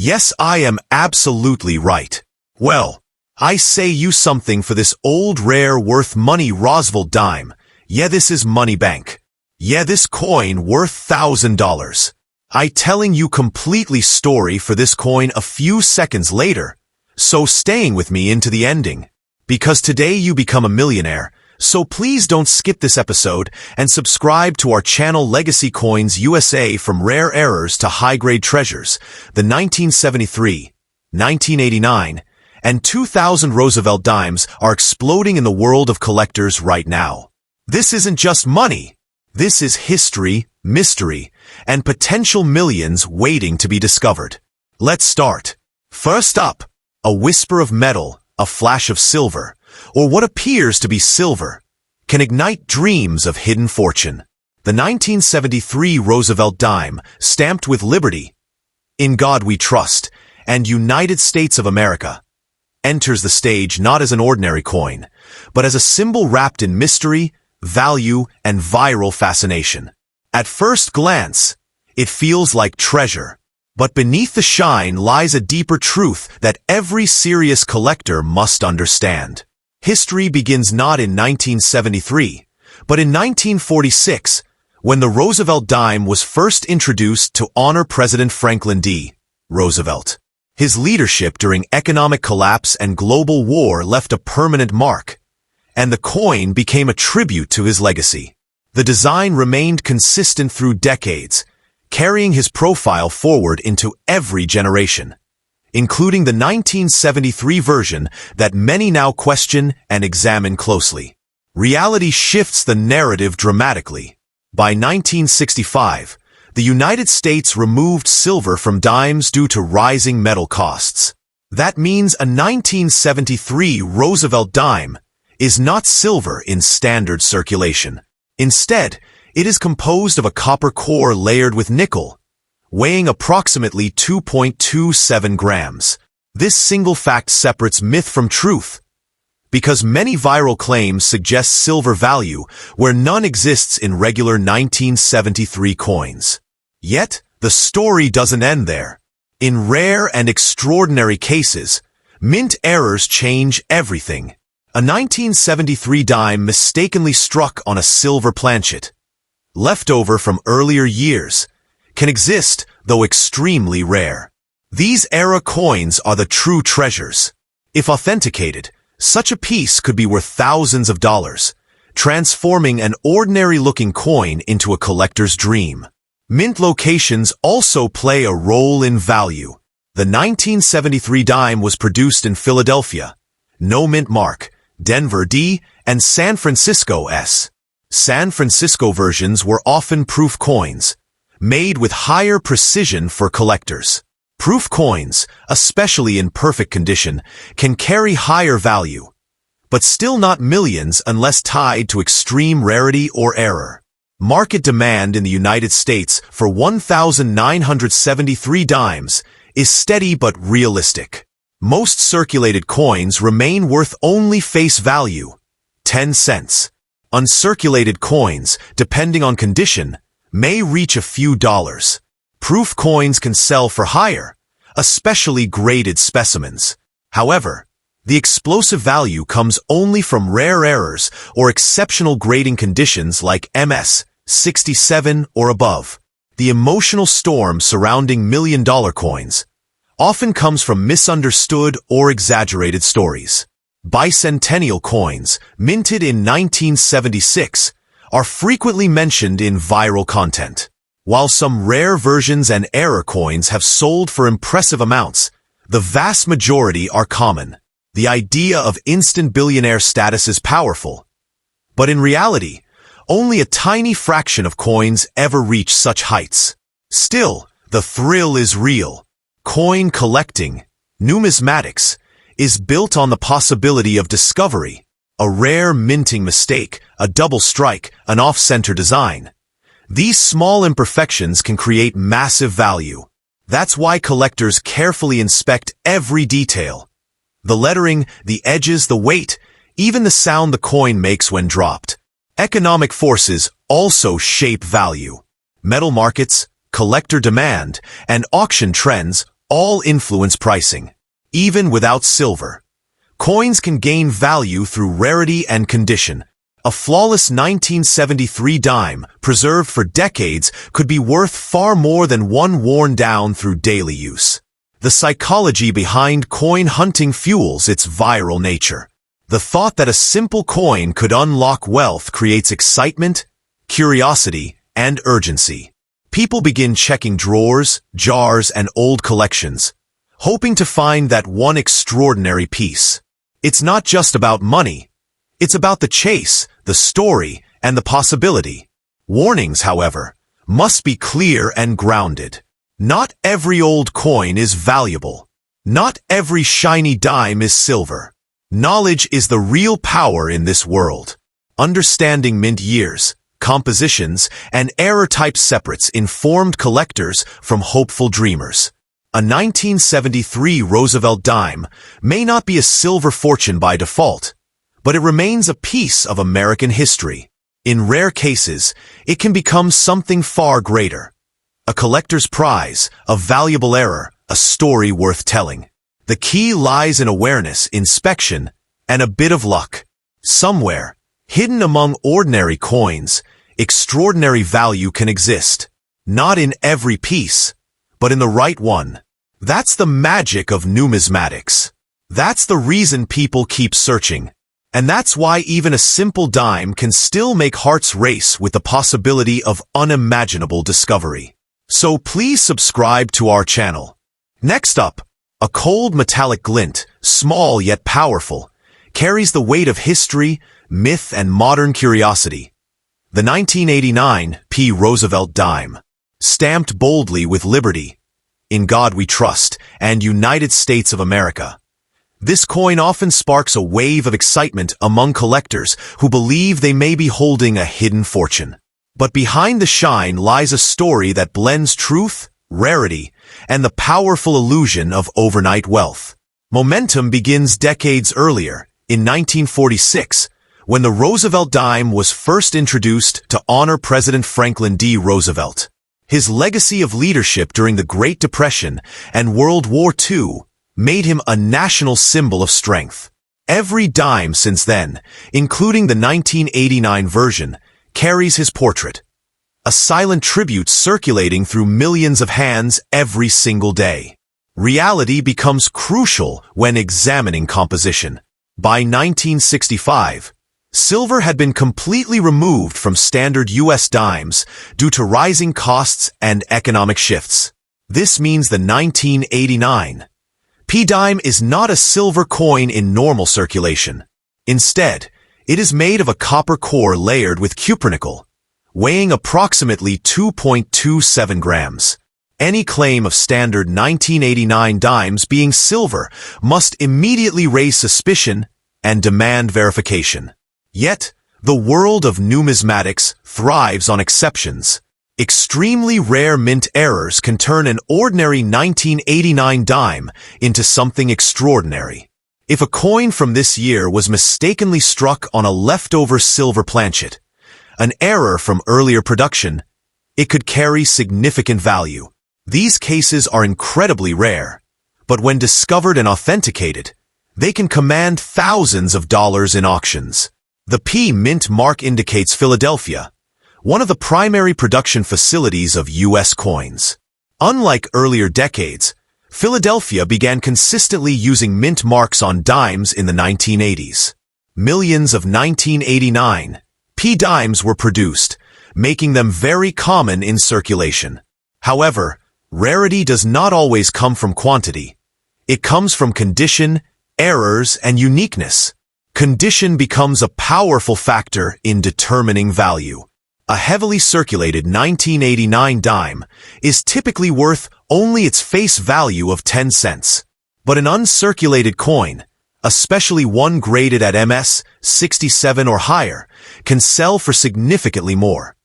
Yes, I am absolutely right. Well, I say you something for this old rare worth money Roosevelt dime. Yeah, this is money bank. Yeah, this coin worth $1,000. I telling you completely story for this coin a few seconds later, so staying with me into the ending. Because today you become a millionaire, so please don't skip this episode and subscribe to our channel Legacy Coins USA. From rare errors to high-grade treasures, the 1973, 1989, and 2000 Roosevelt dimes are exploding in the world of collectors right now. This isn't just money. This is history, mystery, and potential millions waiting to be discovered. Let's start. First up, a whisper of metal, a flash of silver, or what appears to be silver, can ignite dreams of hidden fortune. The 1973 Roosevelt dime, stamped with liberty, "In God We Trust," and United States of America, enters the stage not as an ordinary coin, but as a symbol wrapped in mystery, value, and viral fascination. At first glance, it feels like treasure, but beneath the shine lies a deeper truth that every serious collector must understand. History begins not in 1973, but in 1946, when the Roosevelt dime was first introduced to honor President Franklin D. Roosevelt. His leadership during economic collapse and global war left a permanent mark, and the coin became a tribute to his legacy. The design remained consistent through decades, carrying his profile forward into every generation, including the 1973 version that many now question and examine closely. Reality shifts the narrative dramatically. By 1965, the United States removed silver from dimes due to rising metal costs. That means a 1973 Roosevelt dime is not silver in standard circulation. Instead, it is composed of a copper core layered with nickel, weighing approximately 2.27 grams. This single fact separates myth from truth, because many viral claims suggest silver value where none exists in regular 1973 coins. Yet, the story doesn't end there. In rare and extraordinary cases, mint errors change everything. A 1973 dime mistakenly struck on a silver planchet, leftover from earlier years, can exist, though extremely rare. These era coins are the true treasures. If authenticated, such a piece could be worth thousands of dollars, transforming an ordinary-looking coin into a collector's dream. Mint locations also play a role in value. The 1973 dime was produced in Philadelphia, no mint mark, Denver D, and San Francisco S. San Francisco versions were often proof coins, made with higher precision for collectors. Proof coins, especially in perfect condition, can carry higher value, but still not millions unless tied to extreme rarity or error. Market demand in the United States for 1,973 dimes is steady but realistic. Most circulated coins remain worth only face value, 10 cents. Uncirculated coins, depending on condition, may reach a few dollars. Proof coins can sell for higher, especially graded specimens. However, the explosive value comes only from rare errors or exceptional grading conditions like MS 67 or above. The emotional storm surrounding million-dollar coins often comes from misunderstood or exaggerated stories. Bicentennial coins, minted in 1976, are frequently mentioned in viral content. While some rare versions and error coins have sold for impressive amounts, the vast majority are common. The idea of instant billionaire status is powerful, but in reality, only a tiny fraction of coins ever reach such heights. Still, the thrill is real. Coin collecting, numismatics, is built on the possibility of discovery. A rare minting mistake, a double strike, an off-center design. These small imperfections can create massive value. That's why collectors carefully inspect every detail. The lettering, the edges, the weight, even the sound the coin makes when dropped. Economic forces also shape value. Metal markets, collector demand, and auction trends all influence pricing. Even without silver, coins can gain value through rarity and condition. A flawless 1973 dime, preserved for decades, could be worth far more than one worn down through daily use. The psychology behind coin hunting fuels its viral nature. The thought that a simple coin could unlock wealth creates excitement, curiosity, and urgency. People begin checking drawers, jars, and old collections, hoping to find that one extraordinary piece. It's not just about money. It's about the chase, the story, and the possibility. Warnings, however, must be clear and grounded. Not every old coin is valuable. Not every shiny dime is silver. Knowledge is the real power in this world. Understanding mint years, compositions, and error-type separates informed collectors from hopeful dreamers. A 1973 Roosevelt dime may not be a silver fortune by default, but it remains a piece of American history. In rare cases, it can become something far greater. A collector's prize, a valuable error, a story worth telling. The key lies in awareness, inspection, and a bit of luck. Somewhere, hidden among ordinary coins, extraordinary value can exist. Not in every piece, but in the right one. That's the magic of numismatics. That's the reason people keep searching. And that's why even a simple dime can still make hearts race with the possibility of unimaginable discovery. So please subscribe to our channel. Next up, a cold metallic glint, small yet powerful, carries the weight of history, myth, and modern curiosity. The 1989 P. Roosevelt dime, stamped boldly with liberty, "In God We Trust," and United States of America. This coin often sparks a wave of excitement among collectors who believe they may be holding a hidden fortune. But behind the shine lies a story that blends truth, rarity, and the powerful illusion of overnight wealth. Momentum begins decades earlier, in 1946, when the Roosevelt dime was first introduced to honor President Franklin D. Roosevelt. His legacy of leadership during the Great Depression and World War II made him a national symbol of strength. Every dime since then, including the 1989 version, carries his portrait, a silent tribute circulating through millions of hands every single day. Reality becomes crucial when examining composition. By 1965, silver had been completely removed from standard U.S. dimes due to rising costs and economic shifts. This means the 1989 P dime is not a silver coin in normal circulation. Instead, it is made of a copper core layered with cupronickel, weighing approximately 2.27 grams. Any claim of standard 1989 dimes being silver must immediately raise suspicion and demand verification. Yet, the world of numismatics thrives on exceptions. Extremely rare mint errors can turn an ordinary 1989 dime into something extraordinary. If a coin from this year was mistakenly struck on a leftover silver planchet, an error from earlier production, it could carry significant value. These cases are incredibly rare, but when discovered and authenticated, they can command thousands of dollars in auctions. The P mint mark indicates Philadelphia, one of the primary production facilities of U.S. coins. Unlike earlier decades, Philadelphia began consistently using mint marks on dimes in the 1980s. Millions of 1989 P dimes were produced, making them very common in circulation. However, rarity does not always come from quantity. It comes from condition, errors, and uniqueness. Condition becomes a powerful factor in determining value. A heavily circulated 1989 dime is typically worth only its face value of 10 cents. But an uncirculated coin, especially one graded at MS 67 or higher, can sell for significantly more,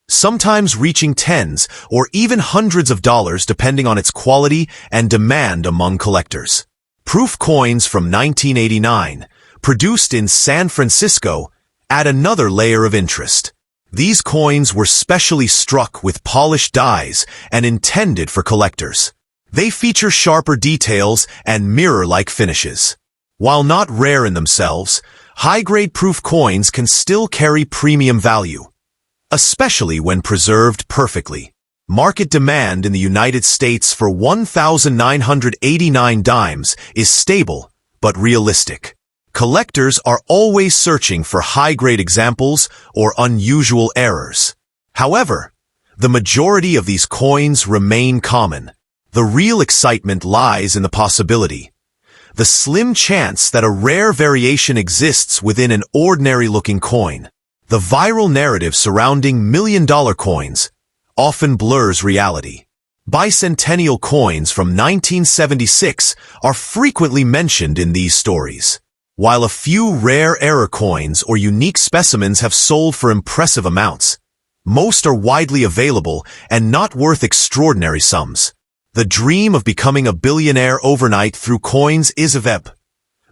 sometimes reaching tens or even hundreds of dollars depending on its quality and demand among collectors. Proof coins from 1989, produced in San Francisco, add another layer of interest. These coins were specially struck with polished dies and intended for collectors. They feature sharper details and mirror-like finishes. While not rare in themselves, high-grade proof coins can still carry premium value, especially when preserved perfectly. Market demand in the United States for 1,989 dimes is stable but realistic. Collectors are always searching for high-grade examples or unusual errors. However, the majority of these coins remain common. The real excitement lies in the possibility, the slim chance that a rare variation exists within an ordinary-looking coin. The viral narrative surrounding million-dollar coins often blurs reality. Bicentennial coins from 1976 are frequently mentioned in these stories. While a few rare error coins or unique specimens have sold for impressive amounts, most are widely available and not worth extraordinary sums. The dream of becoming a billionaire overnight through coins is vivid,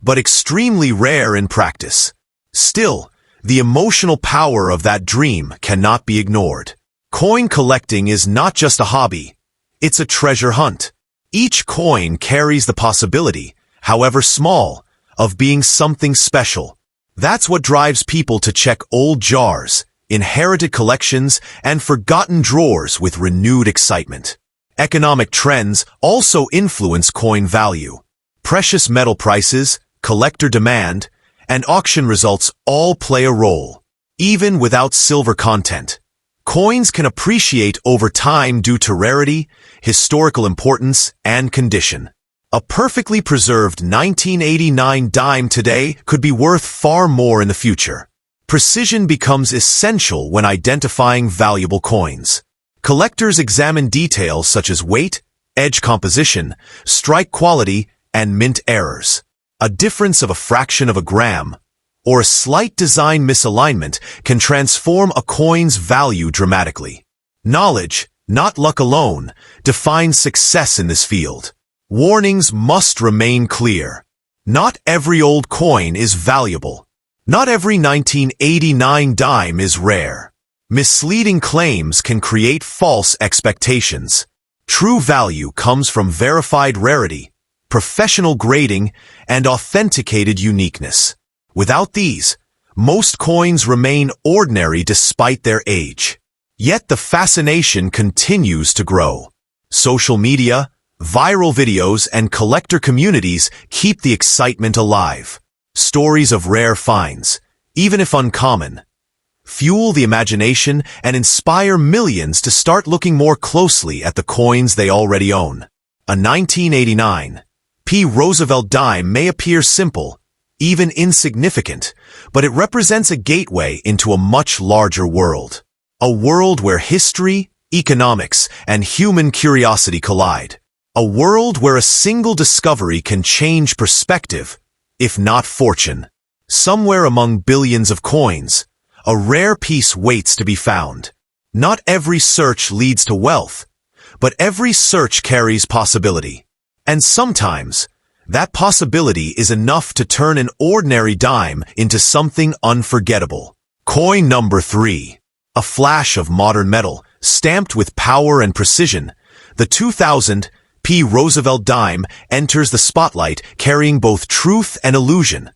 but extremely rare in practice. Still, the emotional power of that dream cannot be ignored. Coin collecting is not just a hobby, it's a treasure hunt. Each coin carries the possibility, however small, of being something special. That's what drives people to check old jars, inherited collections, and forgotten drawers with renewed excitement. Economic trends also influence coin value. Precious metal prices, collector demand, and auction results all play a role. Even without silver content, coins can appreciate over time due to rarity, historical importance, and condition. A perfectly preserved 1989 dime today could be worth far more in the future. Precision becomes essential when identifying valuable coins. Collectors examine details such as weight, edge composition, strike quality, and mint errors. A difference of a fraction of a gram, or a slight design misalignment, can transform a coin's value dramatically. Knowledge, not luck alone, defines success in this field. Warnings must remain clear. Not every old coin is valuable. Not every 1989 dime is rare. Misleading claims can create false expectations. True value comes from verified rarity, professional grading, and authenticated uniqueness. Without these, most coins remain ordinary despite their age. Yet the fascination continues to grow. Social media, viral videos, and collector communities keep the excitement alive. Stories of rare finds, even if uncommon, fuel the imagination and inspire millions to start looking more closely at the coins they already own. A 1989 Roosevelt dime may appear simple, even insignificant, but it represents a gateway into a much larger world. A world where history, economics, and human curiosity collide. A world where a single discovery can change perspective, if not fortune. Somewhere among billions of coins, a rare piece waits to be found. Not every search leads to wealth, but every search carries possibility. And sometimes, that possibility is enough to turn an ordinary dime into something unforgettable. Coin number 3. A flash of modern metal, stamped with power and precision. The 2000 Roosevelt dime enters the spotlight carrying both truth and illusion.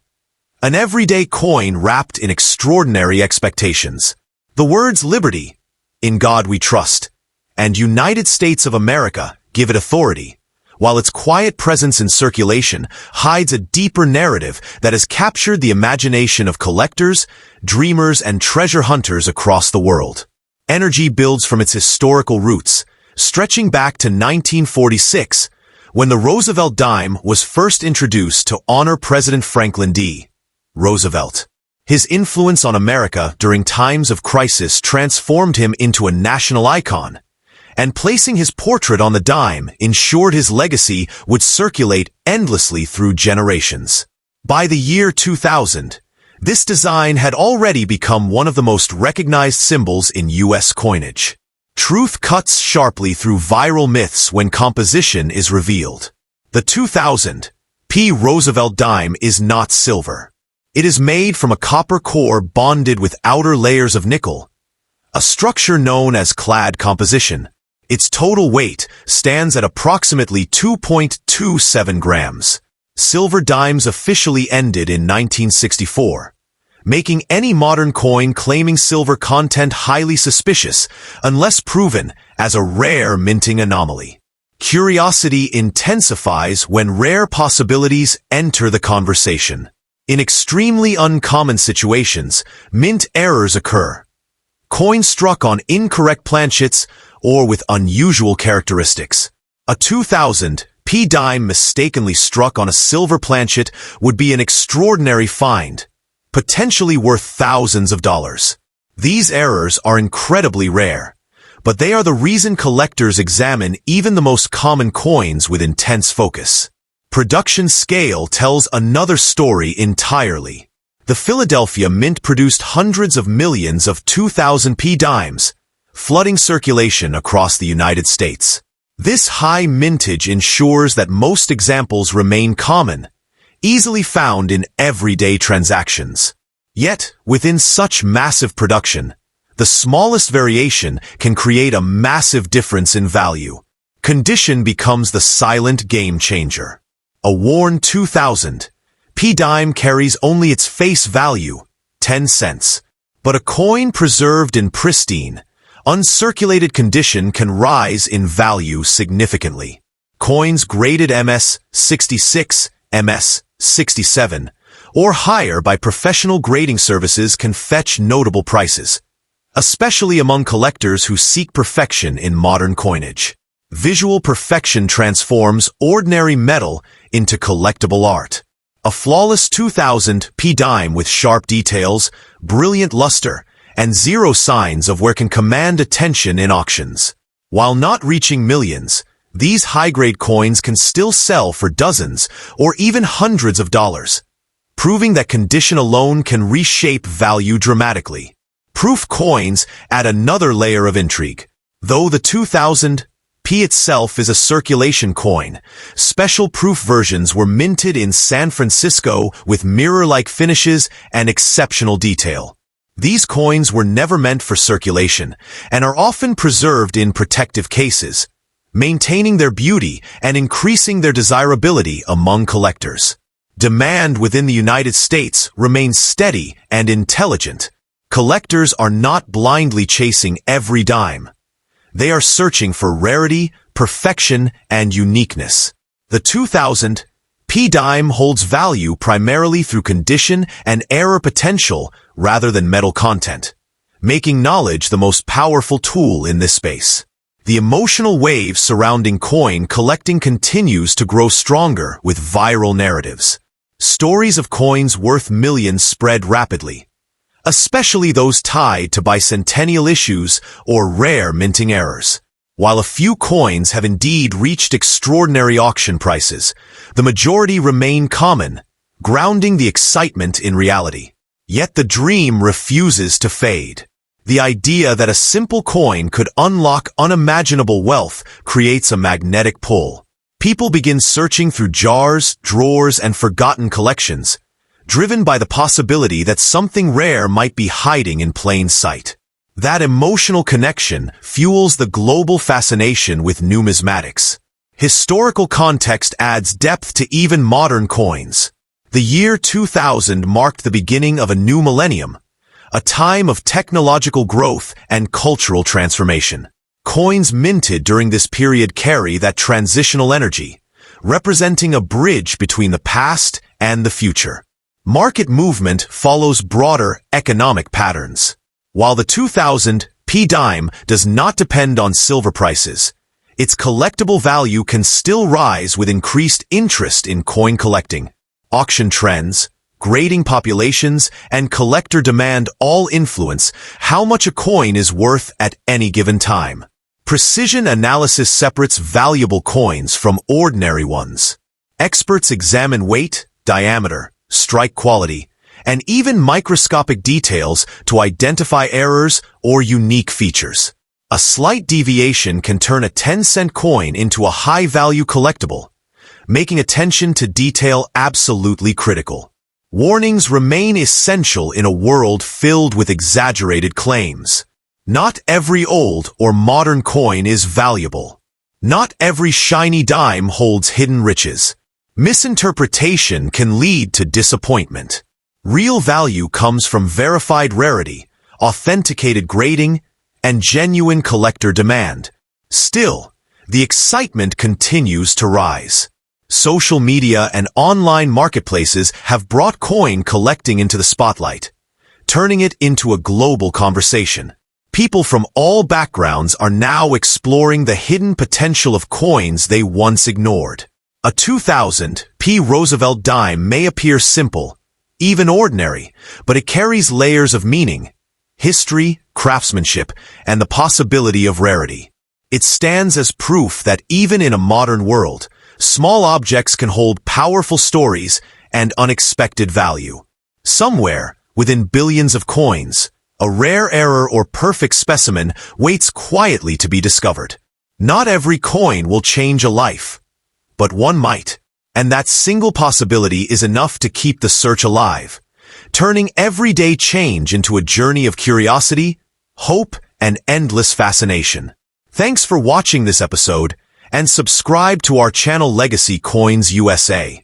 An everyday coin wrapped in extraordinary expectations. The words liberty, in God we trust, and United States of America give it authority, while its quiet presence in circulation hides a deeper narrative that has captured the imagination of collectors, dreamers, and treasure hunters across the world. Energy builds from its historical roots, stretching back to 1946, when the Roosevelt dime was first introduced to honor President Franklin D. Roosevelt. His influence on America during times of crisis transformed him into a national icon, and placing his portrait on the dime ensured his legacy would circulate endlessly through generations. By the year 2000, this design had already become one of the most recognized symbols in U.S. coinage. Truth cuts sharply through viral myths when composition is revealed. The 2000 Roosevelt dime is not silver. It is made from a copper core bonded with outer layers of nickel, a structure known as clad composition. Its total weight stands at approximately 2.27 grams. Silver dimes officially ended in 1964, making any modern coin claiming silver content highly suspicious unless proven as a rare minting anomaly. Curiosity intensifies when rare possibilities enter the conversation. In extremely uncommon situations, mint errors occur. Coins struck on incorrect planchets or with unusual characteristics. A 2000 P dime mistakenly struck on a silver planchet would be an extraordinary find, potentially worth thousands of dollars. These errors are incredibly rare, but they are the reason collectors examine even the most common coins with intense focus. Production scale tells another story entirely. The Philadelphia Mint produced hundreds of millions of 2000 P dimes, flooding circulation across the United States. This high mintage ensures that most examples remain common, easily found in everyday transactions. Yet, within such massive production, the smallest variation can create a massive difference in value. Condition becomes the silent game changer. A worn 2000 P dime carries only its face value, 10 cents. But a coin preserved in pristine, uncirculated condition can rise in value significantly. Coins graded MS-66, MS-67, or higher by professional grading services can fetch notable prices, especially among collectors who seek perfection in modern coinage. Visual perfection transforms ordinary metal into collectible art. A flawless 2000 P dime with sharp details, brilliant luster, and zero signs of wear can command attention in auctions. While not reaching millions, these high-grade coins can still sell for dozens or even hundreds of dollars, proving that condition alone can reshape value dramatically. Proof coins add another layer of intrigue. Though the 2000 P itself is a circulation coin, special proof versions were minted in San Francisco with mirror-like finishes and exceptional detail. These coins were never meant for circulation and are often preserved in protective cases, maintaining their beauty and increasing their desirability among collectors. Demand within the United States remains steady and intelligent. Collectors are not blindly chasing every dime. They are searching for rarity, perfection, and uniqueness. The 2000 P dime holds value primarily through condition and error potential rather than metal content, making knowledge the most powerful tool in this space. The emotional wave surrounding coin collecting continues to grow stronger with viral narratives. Stories of coins worth millions spread rapidly, especially those tied to bicentennial issues or rare minting errors. While a few coins have indeed reached extraordinary auction prices, the majority remain common, grounding the excitement in reality. Yet the dream refuses to fade. The idea that a simple coin could unlock unimaginable wealth creates a magnetic pull. People begin searching through jars, drawers, and forgotten collections, driven by the possibility that something rare might be hiding in plain sight. That emotional connection fuels the global fascination with numismatics. Historical context adds depth to even modern coins. The year 2000 marked the beginning of a new millennium, a time of technological growth and cultural transformation. Coins minted during this period carry that transitional energy, representing a bridge between the past and the future. Market movement follows broader economic patterns. While the 2000 P dime does not depend on silver prices, its collectible value can still rise with increased interest in coin collecting. Auction trends, grading populations, and collector demand all influence how much a coin is worth at any given time. Precision analysis separates valuable coins from ordinary ones. Experts examine weight, diameter, strike quality, and even microscopic details to identify errors or unique features. A slight deviation can turn a 10-cent coin into a high-value collectible, making attention to detail absolutely critical. Warnings remain essential in a world filled with exaggerated claims. Not every old or modern coin is valuable. Not every shiny dime holds hidden riches. Misinterpretation can lead to disappointment. Real value comes from verified rarity, authenticated grading, and genuine collector demand. Still, the excitement continues to rise. Social media and online marketplaces have brought coin collecting into the spotlight, turning it into a global conversation. People from all backgrounds are now exploring the hidden potential of coins they once ignored. A 2000 Roosevelt dime may appear simple, even ordinary, but it carries layers of meaning, history, craftsmanship, and the possibility of rarity. It stands as proof that even in a modern world, small objects can hold powerful stories and unexpected value. Somewhere, within billions of coins, a rare error or perfect specimen waits quietly to be discovered. Not every coin will change a life, but one might. And that single possibility is enough to keep the search alive, turning everyday change into a journey of curiosity, hope, and endless fascination. Thanks for watching this episode, and subscribe to our channel Legacy Coins USA.